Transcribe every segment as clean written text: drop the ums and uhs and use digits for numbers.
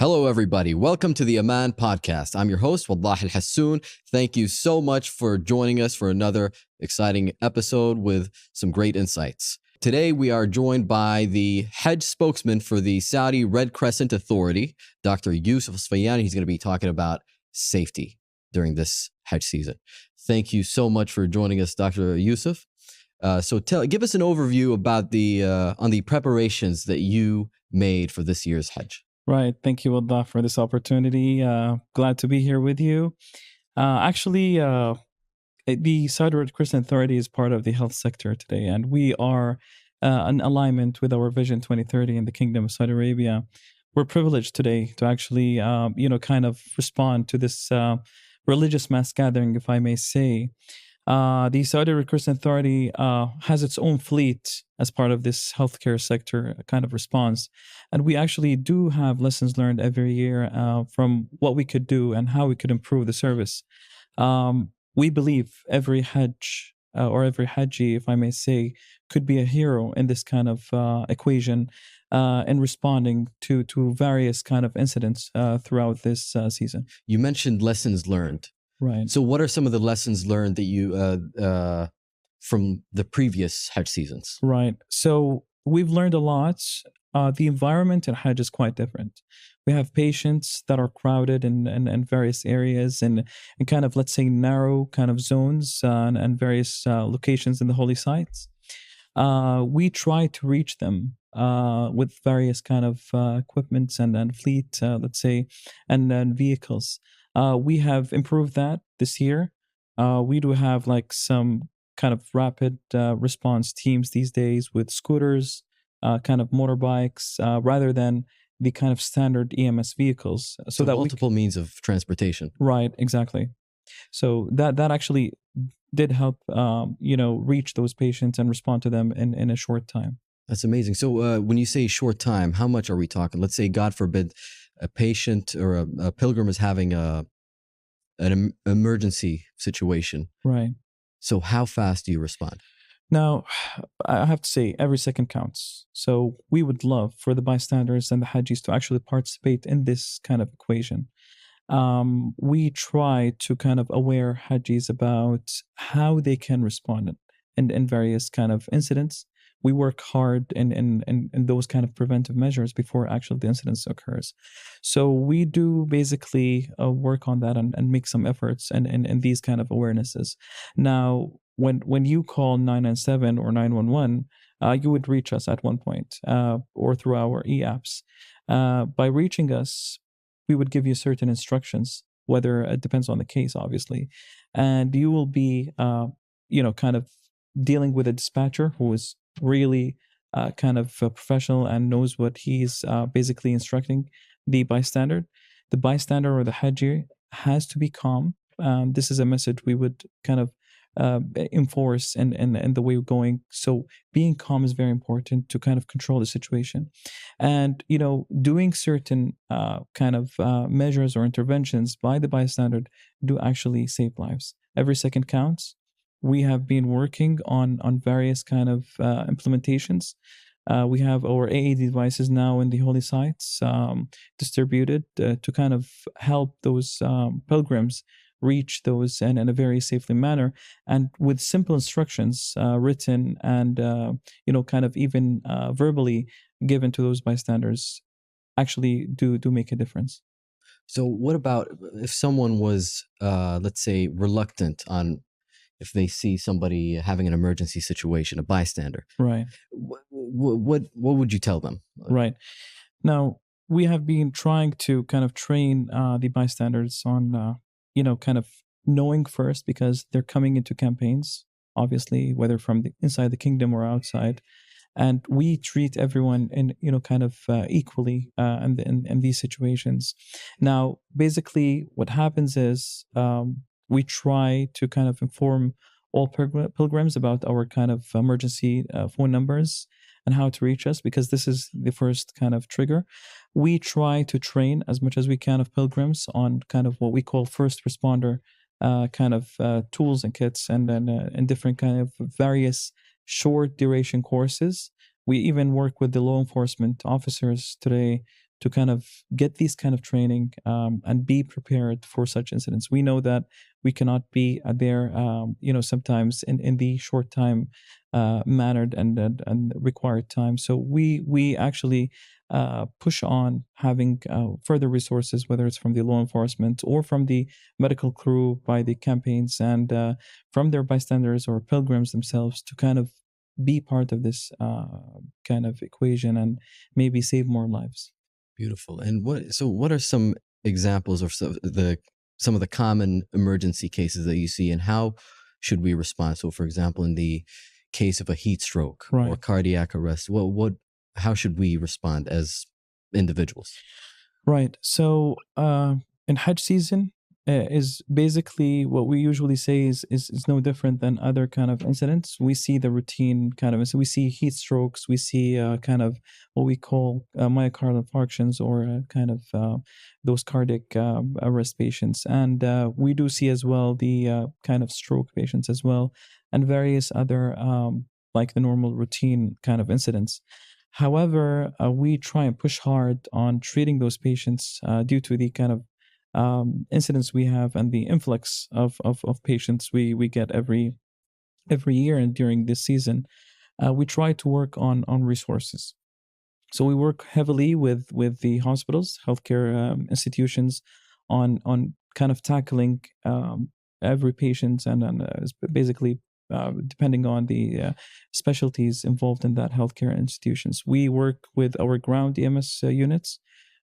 Hello, everybody. Welcome to the Aman podcast. I'm your host, Wadah Al-Hassoon. Thank you so much for joining us for another exciting episode with some great insights. Today, we are joined by the Hajj spokesman for the Saudi Red Crescent Authority, Dr. Youssef Al-Safyan. He's going to be talking about safety during this Hajj season. Thank you so much for joining us, Dr. Youssef. Give us an overview about the preparations that you made for this year's Hajj. Right. Thank you, Wadah, for this opportunity. Glad to be here with you. The Saudi Red Crescent Authority is part of the health sector today, and we are in alignment with our Vision 2030 in the Kingdom of Saudi Arabia. We're privileged today to actually, kind of respond to this religious mass gathering, if I may say. The Saudi Red Crescent Authority has its own fleet as part of this healthcare sector kind of response. And we actually do have lessons learned every year from what we could do and how we could improve the service. We believe every Hajj or every Hajji, if I may say, could be a hero in this kind of equation in responding to various kind of incidents throughout this season. You mentioned lessons learned. Right. So what are some of the lessons learned that you from the previous Hajj seasons? Right. So we've learned a lot. The environment in Hajj is quite different. We have patients that are crowded in various areas and kind of, let's say, narrow kind of zones and various locations in the holy sites. We try to reach them with various kind of equipments and fleet, let's say, and vehicles. We have improved that this year. We do have like some kind of rapid response teams these days with scooters, kind of motorbikes, rather than the kind of standard EMS vehicles. So that multiple means of transportation. Right, exactly. So that actually did help, reach those patients and respond to them in a short time. That's amazing. So when you say short time, how much are we talking? Let's say, God forbid, a patient or a pilgrim is having an emergency situation. Right. So how fast do you respond? Now, I have to say, every second counts. So we would love for the bystanders and the Hajjis to actually participate in this kind of equation. We try to kind of aware Hajjis about how they can respond in various kind of incidents. We work hard in those kind of preventive measures before actually the incidents occurs. So we do basically work on that and make some efforts in these kind of awarenesses. Now, when you call 997 or 911, you would reach us at one point or through our e-apps. By reaching us, we would give you certain instructions, whether it depends on the case, obviously. And you will be, kind of dealing with a dispatcher who is really kind of professional and knows what he's basically instructing the bystander. The bystander or the Hajji has to be calm. This is a message we would kind of enforce in the way we're going. So being calm is very important to kind of control the situation. And, doing certain kind of measures or interventions by the bystander do actually save lives. Every second counts. We have been working on various kind of implementations. We have our AAD devices now in the holy sites distributed to kind of help those pilgrims reach those in a very safely manner, and with simple instructions written and kind of even verbally given to those bystanders actually do make a difference. So what about if someone was let's say reluctant on if they see somebody having an emergency situation, a bystander? Right. What would you tell them? Right. Now, we have been trying to kind of train the bystanders on kind of knowing first, because they're coming into campaigns, obviously, whether from inside the kingdom or outside. And we treat everyone in, kind of equally in these situations. Now, basically, what happens is we try to kind of inform all pilgrims about our kind of emergency phone numbers and how to reach us, because this is the first kind of trigger. We try to train as much as we can of pilgrims on kind of what we call first responder kind of tools and kits, and then in different kind of various short duration courses. We even work with the law enforcement officers today to kind of get these kind of training and be prepared for such incidents. We know that we cannot be there, sometimes in the short time mannered and required time. So we actually push on having further resources, whether it's from the law enforcement or from the medical crew by the campaigns and from their bystanders or pilgrims themselves, to kind of be part of this kind of equation and maybe save more lives. Beautiful. And what are some examples of some of the common emergency cases that you see, and how should we respond? So, for example, in the case of a heat stroke or cardiac arrest, how should we respond as individuals? Right. So in Hajj season is basically what we usually say is no different than other kind of incidents. We see the routine kind of, so we see heat strokes, we see kind of what we call myocardial infarctions, or kind of those cardiac arrest patients. And we do see as well the kind of stroke patients as well, and various other like the normal routine kind of incidents. However, we try and push hard on treating those patients due to the kind of incidents we have and the influx of patients we get every year and during this season. We try to work on resources. So we work heavily with the hospitals, healthcare institutions on kind of tackling every patient and basically depending on the specialties involved in that healthcare institutions. We work with our ground EMS units.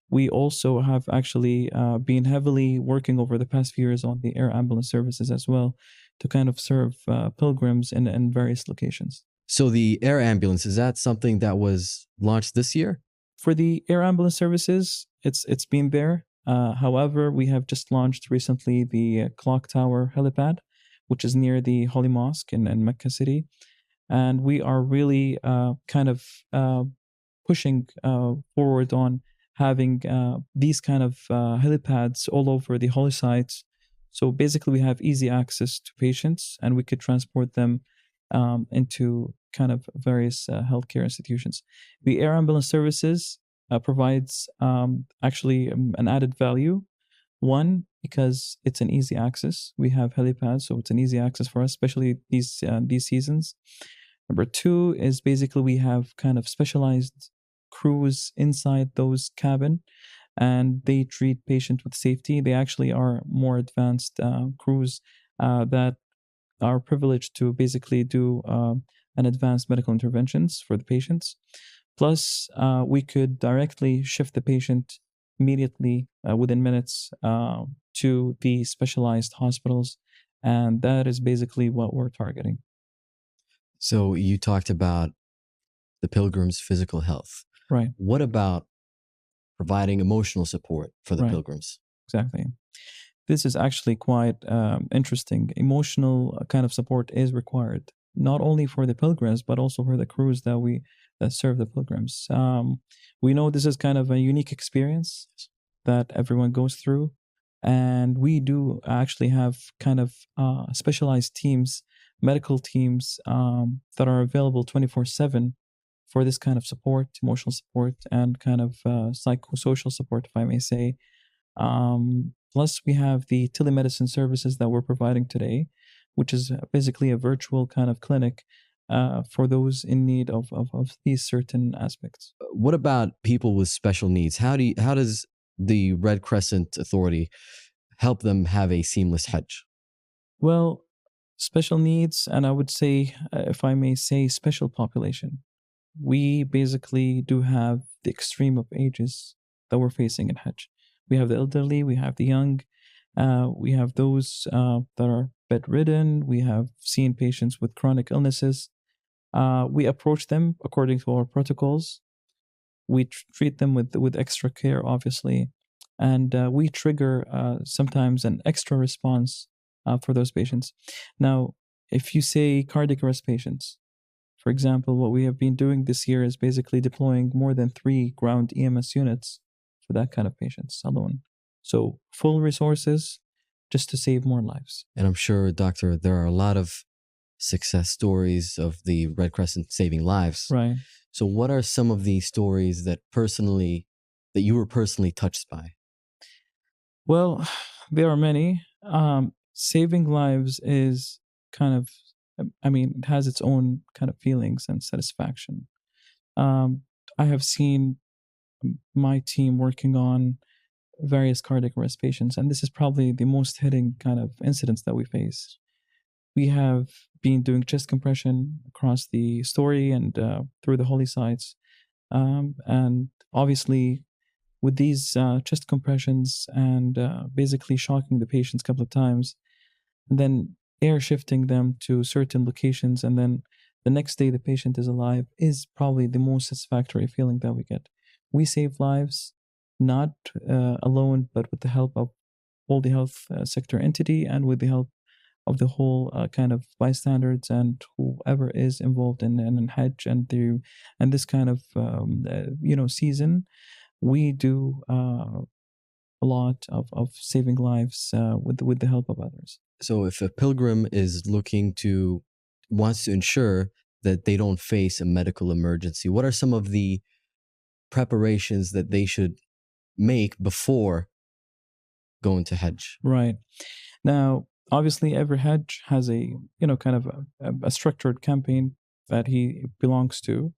We also have actually been heavily working over the past few years on the air ambulance services as well, to kind of serve pilgrims in various locations. So the air ambulance, is that something that was launched this year? For the air ambulance services, it's been there. However, we have just launched recently the Clock Tower helipad, which is near the Holy Mosque in Mecca City. And we are really kind of pushing forward on having these kind of helipads all over the holy sites. So basically we have easy access to patients, and we could transport them into kind of various healthcare institutions. The air ambulance services provides actually an added value. One, because it's an easy access. We have helipads, so it's an easy access for us, especially these seasons. Number two is basically we have kind of specialized crews inside those cabin, and they treat patients with safety. They actually are more advanced crews that are privileged to basically do an advanced medical interventions for the patients. Plus, we could directly shift the patient immediately within minutes to the specialized hospitals, and that is basically what we're targeting. So you talked about the pilgrims' physical health. Right. What about providing emotional support for the pilgrims? Exactly. This is actually quite interesting. Emotional kind of support is required, not only for the pilgrims, but also for the crews that serve the pilgrims. We know this is kind of a unique experience that everyone goes through. And we do actually have kind of specialized teams, medical teams that are available 24/7 for this kind of support, emotional support, and kind of psychosocial support, if I may say. Plus, we have the telemedicine services that we're providing today, which is basically a virtual kind of clinic for those in need of these certain aspects. What about people with special needs? How does the Red Crescent Authority help them have a seamless Hajj? Well, special needs, and I would say, if I may say, special population. We basically do have the extreme of ages that we're facing in Hajj. We have the elderly, we have the young, we have those that are bedridden, we have seen patients with chronic illnesses. We approach them according to our protocols. We treat them with extra care, obviously, and we trigger sometimes an extra response for those patients. Now, if you say cardiac arrest patients, for example, what we have been doing this year is basically deploying more than 3 ground EMS units for that kind of patients alone. So full resources just to save more lives. And I'm sure, Doctor, there are a lot of success stories of the Red Crescent saving lives. Right. So what are some of the stories that personally that you were personally touched by? Well, there are many. Saving lives is kind of, it has its own kind of feelings and satisfaction. I have seen my team working on various cardiac arrest patients, and this is probably the most hitting kind of incidents that we face. We have been doing chest compression across the story and through the holy sites. And obviously, with these chest compressions and basically shocking the patients a couple of times, and then air shifting them to certain locations, and then the next day the patient is alive, is probably the most satisfactory feeling that we get. We save lives, not alone, but with the help of all the health sector entity and with the help of the whole kind of bystanders and whoever is involved in Hajj and this kind of season. We do a lot of saving lives with the help of others. So if a pilgrim wants to ensure that they don't face a medical emergency, what are some of the preparations that they should make before going to Hajj? Right. Now, obviously, every Hajj has a kind of a structured campaign that he belongs to.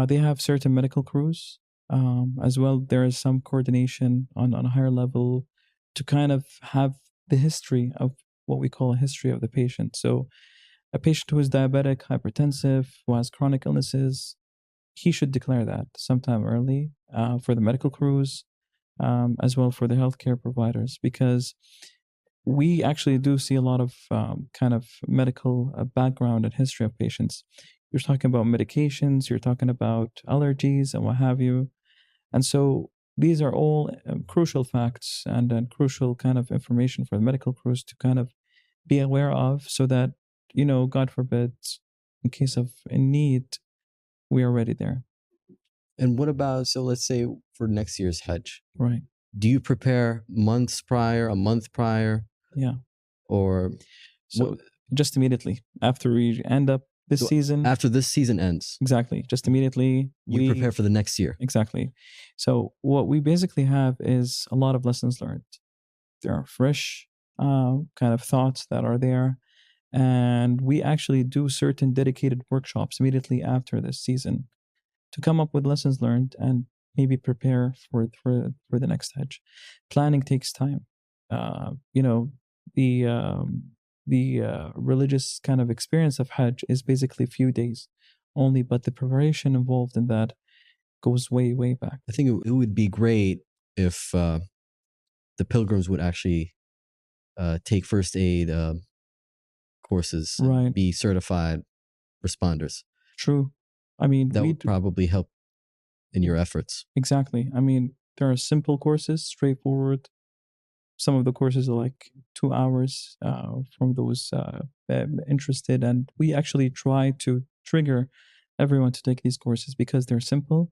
They have certain medical crews. As well, there is some coordination on a higher level to kind of have the history of what we call a history of the patient. So a patient who is diabetic, hypertensive, who has chronic illnesses, he should declare that sometime early for the medical crews, as well for the healthcare providers, because we actually do see a lot of kind of medical background and history of patients. You're talking about medications, you're talking about allergies and what have you. And so these are all crucial facts and crucial kind of information for the medical crews to kind of be aware of, so that, God forbid, in case of a need, we are ready there. And what about, so let's say for next year's Hajj, Right. do you prepare months prior, a month prior? Yeah. Or so just immediately after we end up this season. After this season ends. Exactly. Just immediately. You prepare for the next year. Exactly. So what we basically have is a lot of lessons learned. There are fresh kind of thoughts that are there. And we actually do certain dedicated workshops immediately after this season to come up with lessons learned and maybe prepare for the next Hajj. Planning takes time. The religious kind of experience of Hajj is basically a few days only, but the preparation involved in that goes way, way back. I think it would be great if the pilgrims would actually take first aid courses, right? Be certified responders. True. I mean, that would probably help in your efforts. Exactly. I mean, there are simple courses, straightforward. Some of the courses are like 2 hours from those interested. And we actually try to trigger everyone to take these courses because they're simple.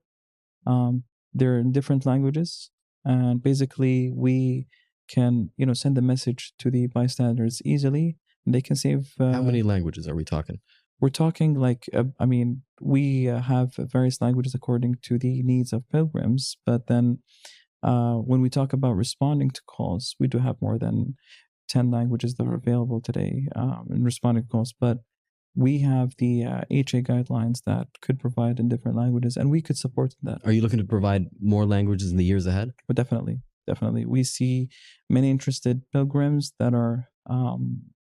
They're in different languages. And basically, we can, send the message to the bystanders easily. And they can save... How many languages are we talking? We're talking like, we have various languages according to the needs of pilgrims. But then when we talk about responding to calls, we do have more than 10 languages that are available today in responding to calls. But we have the HA guidelines that could provide in different languages, and we could support that. Are you looking to provide more languages in the years ahead? But definitely. We see many interested pilgrims that are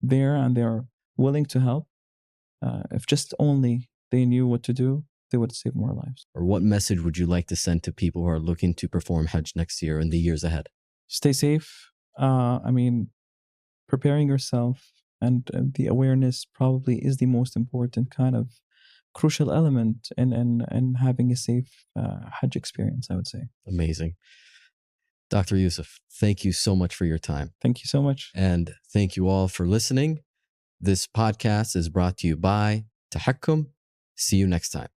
there, and they're willing to help. If just only they knew what to do, they would save more lives. Or what message would you like to send to people who are looking to perform Hajj next year and the years ahead? Stay safe. Preparing yourself and the awareness probably is the most important kind of crucial element in having a safe Hajj experience, I would say. Amazing. Dr. Youssef, thank you so much for your time. Thank you so much. And thank you all for listening. This podcast is brought to you by Tahkum. See you next time.